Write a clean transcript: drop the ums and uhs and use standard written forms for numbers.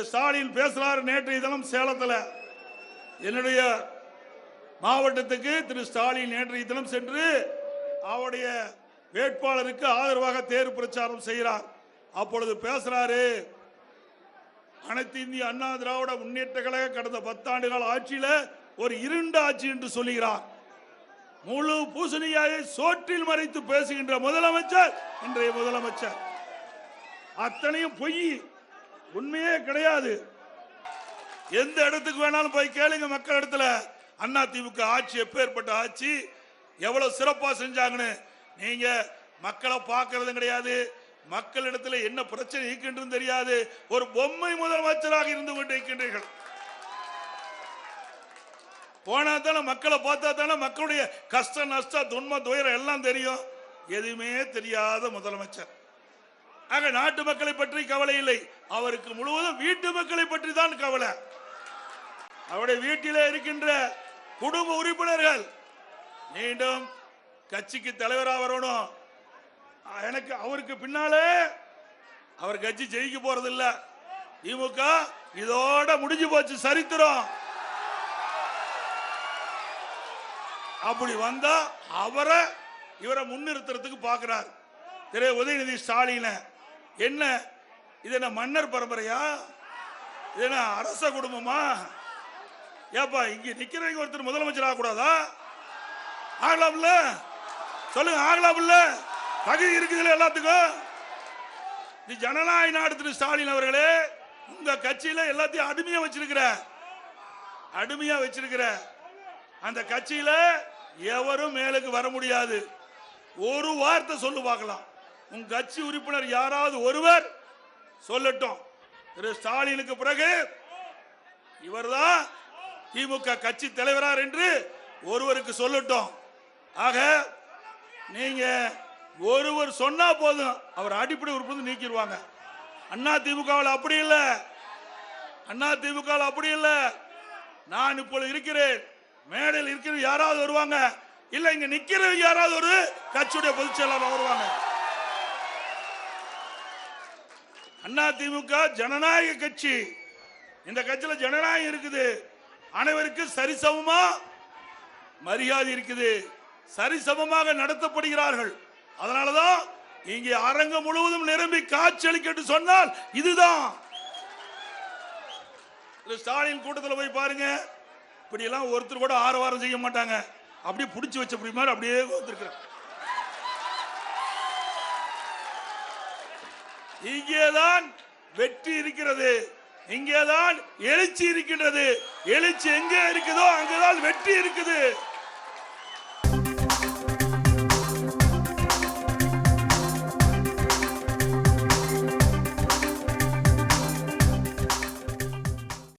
ஸ்டாலின் பேசுறாரு. நேற்றைய தினம் சேலத்தில் என்னுடைய மாவட்டத்துக்கு திரு ஸ்டாலின் நேற்றைய தினம் சென்று அவருடைய வேட்பாளருக்கு ஆதரவாக தேர்தல் பிரச்சாரம் செய்கிறார். அப்பொழுது பேசுறாரு, அனைத்து இந்திய அண்ணா திராவிட முன்னேற்ற கழக கடந்த 10 ஆண்டுகால ஆட்சியில ஒரு இருண்ட ஆட்சி என்று சொல்லுகிறார். முழு பூசணியாயை சோற்றில் மறைத்து பேசுகின்ற முதலமைச்சர் இன்றைய முதலமைச்சர். அத்தனையும் பொய், உண்மையே கிடையாது. எந்த இடத்துக்கு வேணாலும் போய் கேளுங்க மக்கள் இடத்துல, அண்ணா திமுக ஆட்சி எப்பேற்பட்ட ஆட்சி, எவ்வளவு சிறப்பா செஞ்சாங்கன்னு. நீங்க மக்களை பார்க்கறதும் கிடையாது, மக்களிடத்துல என்ன பிரச்சனை இருக்கின்றது தெரியாது. ஒரு பொம்மை முதலமைச்சராக இருந்து கொண்டு இருக்கின்றீர்கள். போனா தானே மக்களை பார்த்தா தானே மக்களுடைய கஷ்ட நஷ்ட துன்ப துயரம் எல்லாம் தெரியும். எதுவுமே தெரியாத முதலமைச்சர். ஆக நாட்டு மக்களை பற்றி கவலை இல்லை, அவருக்கு முழுவதும் வீட்டு மக்களை பற்றி தான் கவலை. அவருடைய வீட்டிலே இருக்கின்ற குடும்ப உறுப்பினர்கள் மீண்டும் கட்சிக்கு தலைவராக வரணும். எனக்கு அவருக்கு பின்னாலே அவர் கட்சி ஜெயிக்க போறது இல்ல. திமுக இதோட முடிஞ்சு போச்சு, சரித்திரம். அப்படி வந்தா இவரை முன்னிறுத்துறதுக்கு பாக்குறார் திரு உதயநிதி ஸ்டாலின். என்ன இது, என்ன மன்னர் பரம்பரையா? இது என்ன அரச குடும்பமா? ஏப்பா இங்க நிக்கிறவங்க ஒருத்தர் முதலமைச்சர் ஆகக்கூடாதா? ஆகலாம்ல, சொல்லுங்க, ஆகலாம்ல. தகுதி இருக்குதுல்ல எல்லாத்துக்கும். இது ஜனநாயக நாடு திரு ஸ்டாலின் அவர்களே. உங்க கட்சியில எல்லாத்தையும் அடிமையா வச்சிருக்கிற அந்த கட்சியில எவரும் மேலுக்கு வர முடியாது. ஒரு வார்த்தை சொல்லு பார்க்கலாம். உங்க கட்சி உறுப்பினர் யாராவது ஒருவர் சொல்லட்டும், திரு ஸ்டாலினுக்கு பிறகு இவர்தான் திமுக கட்சி தலைவரார் என்று ஒருவருக்கு சொல்லட்டும். ஆக நீங்க ஒருவர் சொன்னா போதும், அவர் அடிப்படை உறுப்பினர் நீக்கிடுவாங்க. அண்ணா திமுகவில் அப்படி இல்லை, அண்ணா திமுகவில் அப்படி இல்லை. நான் இப்பொழுது இருக்கிறேன், மேடையில் இருக்கிற யாராவது வருவாங்க, இல்ல இங்க நிக்கிற யாராவது ஒரு கட்சியுடைய பொதுச் செயலாளர் வருவாங்க. அண்ணா திமுக ஜனநாயக கட்சி. இந்த கட்சியில ஜனநாயகம் இருக்குது, அனைவருக்கும் சரிசமமா மரியாதை இருக்குது, சரிசமமாக நடத்தப்படுகிறார்கள். அதனாலதான் இங்கே அரங்கம் முழுவதும் நிரம்பி காட்சியளிக்க சொன்னால் இதுதான். ஸ்டாலின் கூட்டத்தில் போய் பாருங்க, இப்படி எல்லாம் ஒருத்தர் கூட ஆரவாரம் செய்ய மாட்டாங்க. அப்படியே புடிச்சு வச்ச மாதிரி அப்படியே வந்திருக்கிறார். இங்கேதான் வெற்றி இருக்கிறது, இங்கேதான் எழுச்சி இருக்கின்றது. எழுச்சி எங்கே இருக்குதோ அங்கேதான் வெற்றி இருக்குது.